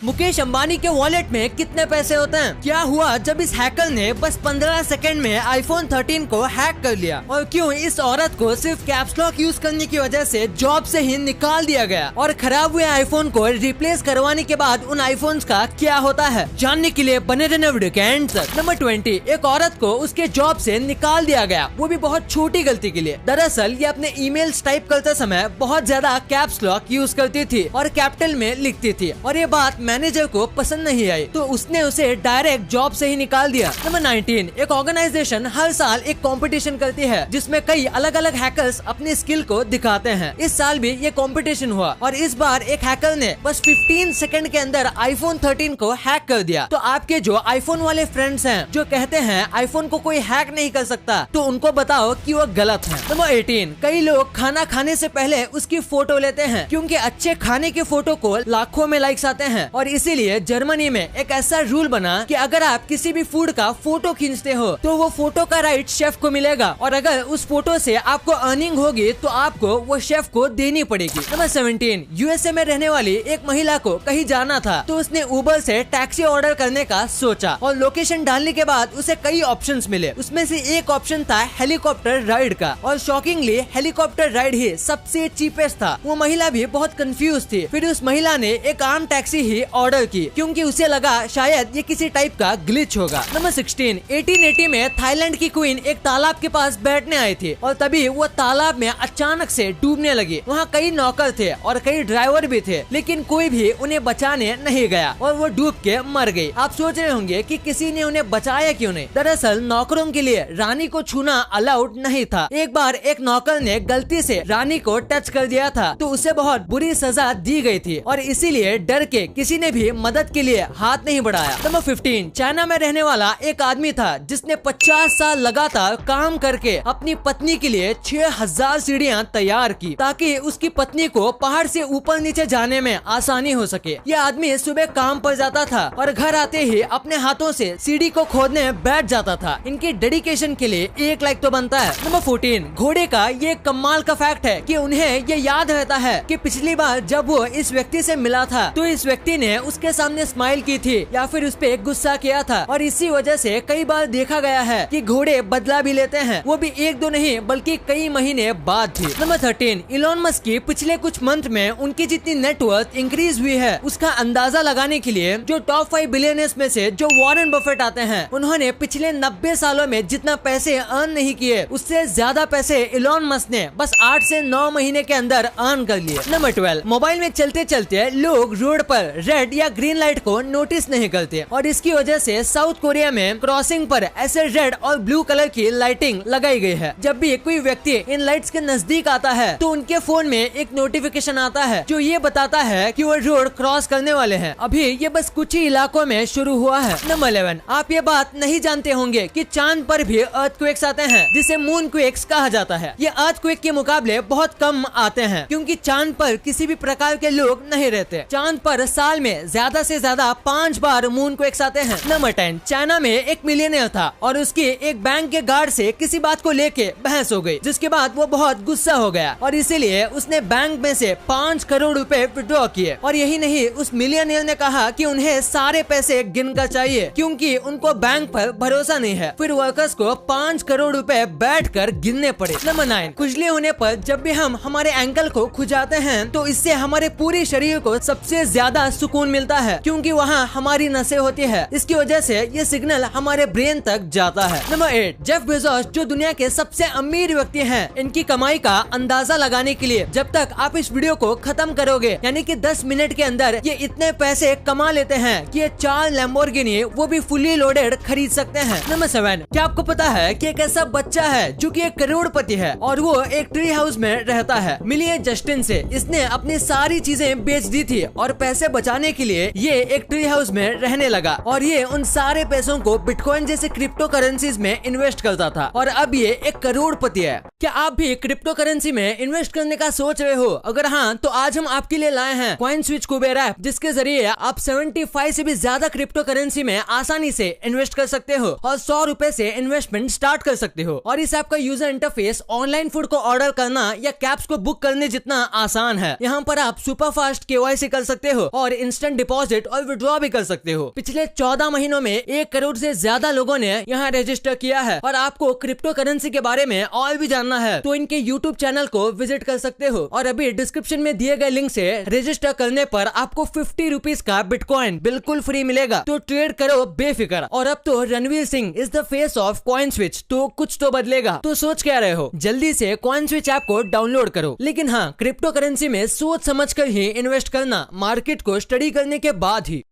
मुकेश अंबानी के वॉलेट में कितने पैसे होते हैं? क्या हुआ जब इस हैकर ने बस 15 सेकंड में आईफोन 13 को हैक कर लिया? और क्यों इस औरत को सिर्फ कैप्स लॉक यूज करने की वजह से जॉब से ही निकाल दिया गया? और खराब हुए आईफोन को रिप्लेस करवाने के बाद उन आईफोन्स का क्या होता है? जानने के लिए बने रहना वीडियो के एंड तक। नंबर 20, एक औरत को उसके जॉब से निकाल दिया गया, वो भी बहुत छोटी गलती के लिए। दरअसल ये अपने ईमेल्स टाइप करते समय बहुत ज्यादा कैप्स लॉक यूज करती थी और कैपिटल में लिखती थी, और ये बात मैनेजर को पसंद नहीं आई, तो उसने उसे डायरेक्ट जॉब से ही निकाल दिया। नंबर 19, एक ऑर्गेनाइजेशन हर साल एक कंपटीशन करती है जिसमें कई अलग अलग हैकर्स अपनी स्किल को दिखाते हैं। इस साल भी ये कंपटीशन हुआ और इस बार एक हैकर ने बस 15 सेकंड के अंदर आईफोन 13 को हैक कर दिया। तो आपके जो आईफोन वाले फ्रेंड्स हैं जो कहते हैं आईफोन को कोई हैक नहीं कर सकता, तो उनको बताओ कि वो गलत है। नंबर 18, कई लोग खाना खाने से पहले उसकी फोटो लेते हैं क्योंकि अच्छे खाने की फोटो को लाखों में लाइक्स आते हैं, और इसीलिए जर्मनी में एक ऐसा रूल बना कि अगर आप किसी भी फूड का फोटो खींचते हो तो वो फोटो का राइट शेफ को मिलेगा, और अगर उस फोटो से आपको अर्निंग होगी तो आपको वो शेफ को देनी पड़ेगी। नंबर 17, यूएसए में रहने वाली एक महिला को कहीं जाना था, तो उसने उबर से टैक्सी ऑर्डर करने का सोचा और लोकेशन डालने के बाद उसे कई ऑप्शंस मिले। उसमें से एक ऑप्शन था हेलीकॉप्टर राइड का, और शॉकिंगली हेलीकॉप्टर राइड ही सबसे चीपेस्ट था। वो महिला भी बहुत कंफ्यूज थी। फिर उस महिला ने एक आम टैक्सी ही ऑर्डर की क्योंकि उसे लगा शायद ये किसी टाइप का ग्लिच होगा। नंबर 16, 1880 में थाईलैंड की क्वीन एक तालाब के पास बैठने आई थी और तभी वो तालाब में अचानक से डूबने लगी। वहाँ कई नौकर थे और कई ड्राइवर भी थे, लेकिन कोई भी उन्हें बचाने नहीं गया और वो डूब के मर गई। आप सोच रहे होंगे कि किसी ने उन्हें बचाया क्यों नहीं? दरअसल नौकरों के लिए रानी को छूना अलाउड नहीं था। एक बार एक नौकर ने गलती से रानी को टच कर दिया था, तो उसे बहुत बुरी सजा दी गई थी, और इसीलिए डर के किसी ने भी मदद के लिए हाथ नहीं बढ़ाया। नंबर 15, चाइना में रहने वाला एक आदमी था जिसने 50 साल लगातार काम करके अपनी पत्नी के लिए 6000 सीढ़ियाँ तैयार की ताकि उसकी पत्नी को पहाड़ से ऊपर नीचे जाने में आसानी हो सके। यह आदमी सुबह काम पर जाता था और घर आते ही अपने हाथों से सीढ़ी को खोदने बैठ जाता था। इनकी डेडिकेशन के लिए 1 लाइक तो बनता है। नंबर 14, घोड़े का ये कमाल का फैक्ट है कि उन्हें ये याद रहता है कि पिछली बार जब वो इस व्यक्ति से मिला था तो इस व्यक्ति ने उसके सामने स्माइल की थी या फिर उस पे गुस्सा किया था, और इसी वजह से कई बार देखा गया है कि घोड़े बदला भी लेते हैं, वो भी 1-2 नहीं बल्कि कई महीने बाद भी। नंबर 13, इलॉन मस्क की पिछले कुछ मंथ में उनकी जितनी नेटवर्थ इंक्रीज हुई है उसका अंदाजा लगाने के लिए जो टॉप 5 बिलियनर्स में से जो वॉरेन बफेट आते हैं, उन्होंने पिछले 90 सालों में जितना पैसे अर्न नहीं किए उससे ज्यादा पैसे इलॉन मस्क ने बस 8 से 9 महीने के अंदर अर्न कर लिए। नंबर 12, मोबाइल में चलते चलते लोग रोड पर रेड या ग्रीन लाइट को नोटिस नहीं करते, और इसकी वजह से साउथ कोरिया में क्रॉसिंग पर ऐसे रेड और ब्लू कलर की लाइटिंग लगाई गई है। जब भी कोई व्यक्ति इन लाइट्स के नजदीक आता है तो उनके फोन में एक नोटिफिकेशन आता है जो ये बताता है कि वो रोड क्रॉस करने वाले हैं। अभी ये बस कुछ ही इलाकों में शुरू हुआ है। नंबर 11, आप ये बात नहीं जानते होंगे कि चांद पर भी अर्थक्वेक्स आते हैं जिसे मून क्वेक्स कहा जाता है। ये अर्थक्वेक के मुकाबले बहुत कम आते हैं क्योंकि चांद पर किसी भी प्रकार के लोग नहीं रहते। चांद पर साल में ज्यादा से ज्यादा 5 बार मून क्वेक्स आते हैं। नंबर 10, चाइना में एक मिलियनेयर था और उसकी एक बैंक के गार्ड से किसी बात को लेके बहस हो गई, जिसके बाद वो बहुत गुस्सा हो गया और इसीलिए उसने बैंक में से 5 करोड़ रुपए विड्रॉ किए। और यही नहीं, उस मिलियनेयर ने कहा कि उन्हें सारे पैसे गिनकर चाहिए क्योंकि उनको बैंक पर भरोसा नहीं है। फिर वर्कर्स को 5 करोड़ रुपए बैठकर गिनने पड़े। नंबर 9, खुजली होने पर जब भी हम हमारे एंकल को खुजाते हैं तो इससे हमारे पूरे शरीर को सबसे ज्यादा सुकून मिलता है क्योंकि वहाँ हमारी नसें होती है। इसकी वजह से ये सिग्नल हमारे ब्रेन तक जाता है। नंबर 8, जेफ बेजोस जो दुनिया के सबसे अमीर व्यक्ति हैं, इनकी कमाई का अंदाजा लगाने के लिए जब तक आप इस वीडियो को खत्म करोगे यानी कि 10 मिनट के अंदर ये इतने पैसे कमा लेते हैं कि ये 4 लैम्बोर्गिनी वो भी फुली लोडेड खरीद सकते हैं। नंबर 7, क्या आपको पता है कि एक ऐसा बच्चा है जो कि एक करोड़पति है और वो एक ट्री हाउस में रहता है। मिलिए जस्टिन से, इसने अपनी सारी चीजें बेच दी थी और पैसे बचाने के लिए ये एक ट्री हाउस में रहने लगा और ये उन सारे पैसों को बिटकॉइन जैसे क्रिप्टो करेंसीज में इन्वेस्ट करता था और अब ये एक करोड़पति है। क्या आप भी क्रिप्टो करेंसी में इन्वेस्ट करने का सोच रहे हो? अगर हाँ, तो आज हम आपके लिए लाए हैं कॉइन स्विच कुबेर ऐप, जिसके जरिए आप 75 से भी ज्यादा क्रिप्टो करेंसी में आसानी से इन्वेस्ट कर सकते हो और 100 रुपए से इन्वेस्टमेंट स्टार्ट कर सकते हो। और इस ऐप का यूजर इंटरफेस ऑनलाइन फूड को ऑर्डर करना या कैब्स को बुक करने जितना आसान है। यहाँ पर आप सुपर फास्ट KYC कर सकते हो और इंस्टेंट डिपॉजिट और विड्रॉ भी कर सकते हो। पिछले 14 महीनों में 1 करोड़ से ज्यादा लोगों ने यहाँ रजिस्टर किया है। और आपको क्रिप्टो करेंसी के बारे में और भी जानना है तो इनके यूट्यूब चैनल को विजिट कर सकते हो। और अभी डिस्क्रिप्शन में दिए गए लिंक से रजिस्टर करने पर आपको 50 रुपीज का बिटकॉइन बिल्कुल फ्री मिलेगा। तो ट्रेड करो बेफिक्र। और अब तो Ranveer Singh is the face of coin switch, तो कुछ तो बदलेगा। तो सोच क्या रहे हो, जल्दी से कॉइन स्विच ऐप को डाउनलोड करो। लेकिन हाँ, क्रिप्टो करेंसी में सोच समझ कर ही इन्वेस्ट करना, मार्केट को स्टडी करने के बाद ही।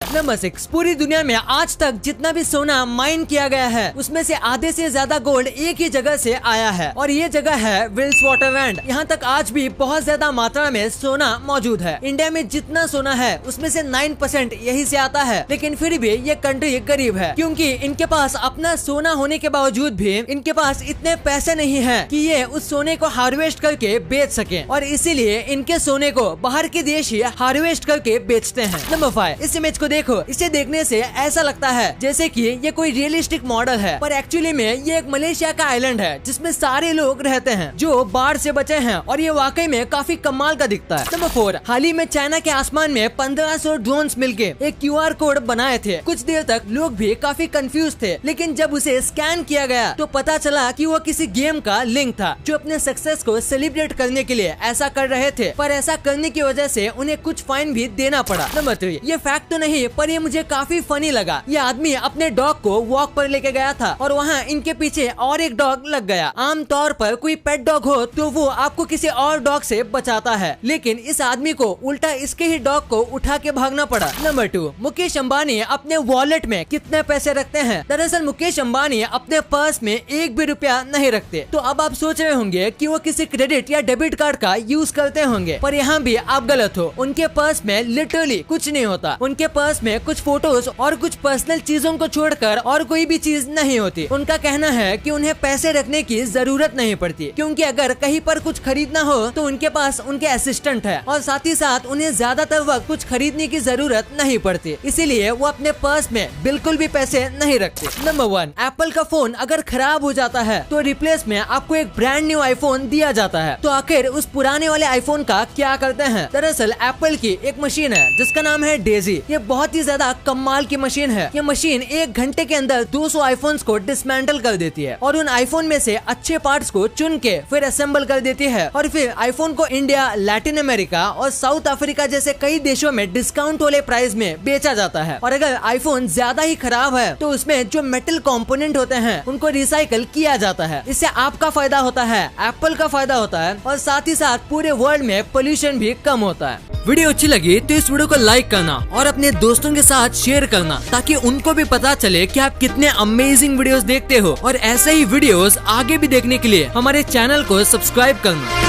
नंबर 6, पूरी दुनिया में आज तक जितना भी सोना माइन किया गया है उसमें से आधे से ज्यादा गोल्ड एक ही जगह से आया है और ये जगह है विल्स वाटरलैंड। यहाँ तक आज भी बहुत ज्यादा मात्रा में सोना मौजूद है। इंडिया में जितना सोना है उसमें से 9% यही से आता है। लेकिन फिर भी ये कंट्री गरीब है क्योंकि इनके पास अपना सोना होने के बावजूद भी इनके पास इतने पैसे नहीं है कि ये उस सोने को हार्वेस्ट करके बेच सके और इसीलिए इनके सोने को बाहर के देश ही हार्वेस्ट करके बेचते हैं। नंबर 5, इस इमेज को देखो। इसे देखने से ऐसा लगता है जैसे कि ये कोई रियलिस्टिक मॉडल है, पर एक्चुअली में ये एक मलेशिया का आइलैंड है जिसमें सारे लोग रहते हैं जो बाढ़ से बचे हैं और ये वाकई में काफी कमाल का दिखता है। नंबर 4, हाल ही में चाइना के आसमान में 1500 ड्रोन्स मिलके एक QR कोड बनाए थे। कुछ देर तक लोग भी काफी कंफ्यूज थे, लेकिन जब उसे स्कैन किया गया तो पता चला कि वो किसी गेम का लिंक था जो अपने सक्सेस को सेलिब्रेट करने के लिए ऐसा कर रहे थे, पर ऐसा करने की वजह से उन्हें कुछ फाइन भी देना पड़ा। नंबर 3, ये फैक्ट तो नहीं पर ये मुझे काफी फनी लगा। ये आदमी अपने डॉग को वॉक पर लेके गया था और वहाँ इनके पीछे और एक डॉग लग गया। आमतौर पर कोई पेट डॉग हो तो वो आपको किसी और डॉग से बचाता है, लेकिन इस आदमी को उल्टा इसके ही डॉग को उठा के भागना पड़ा। नंबर 2, मुकेश अंबानी अपने वॉलेट में कितने पैसे रखते हैं। दरअसल मुकेश अंबानी अपने पर्स में 1 भी रुपया नहीं रखते। तो अब आप सोच रहे होंगे कि वो किसी क्रेडिट या डेबिट कार्ड का यूज करते होंगे, पर यहाँ भी आप गलत हो। उनके पर्स में लिटरली कुछ नहीं होता। उनके पर्स में कुछ फोटोज और कुछ पर्सनल चीजों को छोड़कर और कोई भी चीज नहीं होती। उनका कहना है कि उन्हें पैसे रखने की जरूरत नहीं पड़ती क्योंकि अगर कहीं पर कुछ खरीदना हो तो उनके पास उनके असिस्टेंट है और साथ ही साथ उन्हें ज्यादातर वक्त कुछ खरीदने की जरूरत नहीं पड़ती, इसीलिए वो अपने पर्स में बिल्कुल भी पैसे नहीं रखते। नंबर 1, एप्पल का फोन अगर खराब हो जाता है तो रिप्लेस में आपको एक ब्रांड न्यू आईफोन दिया जाता है। तो आखिर उस पुराने वाले आईफोन का क्या करते हैं। दरअसल एप्पल की एक मशीन है जिसका नाम है डेजी। ये बहुत ही ज्यादा कमाल की मशीन है। ये मशीन 1 घंटे के अंदर 200 आईफोन्स को डिसमेंटल कर देती है और उन आईफोन में से अच्छे पार्ट्स को चुन के फिर असेंबल कर देती है और फिर आईफोन को इंडिया, लैटिन अमेरिका और साउथ अफ्रीका जैसे कई देशों में डिस्काउंट वाले प्राइस में बेचा जाता है। और अगर आईफोन ज्यादा ही खराब है तो उसमें जो मेटल कंपोनेंट होते हैं उनको रिसाइकल किया जाता है। इससे आपका फायदा होता है, एप्पल का फायदा होता है और साथ ही साथ पूरे वर्ल्ड में पोल्यूशन भी कम होता है। वीडियो अच्छी लगी तो इस वीडियो को लाइक करना और अपने दोस्तों के साथ शेयर करना ताकि उनको भी पता चले कि आप कितने अमेजिंग वीडियोस देखते हो। और ऐसे ही वीडियोस आगे भी देखने के लिए हमारे चैनल को सब्सक्राइब करना।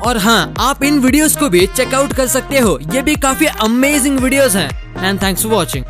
और हाँ, आप इन वीडियोस को भी चेकआउट कर सकते हो, ये भी काफी अमेजिंग वीडियोस हैं। And thanks for watching.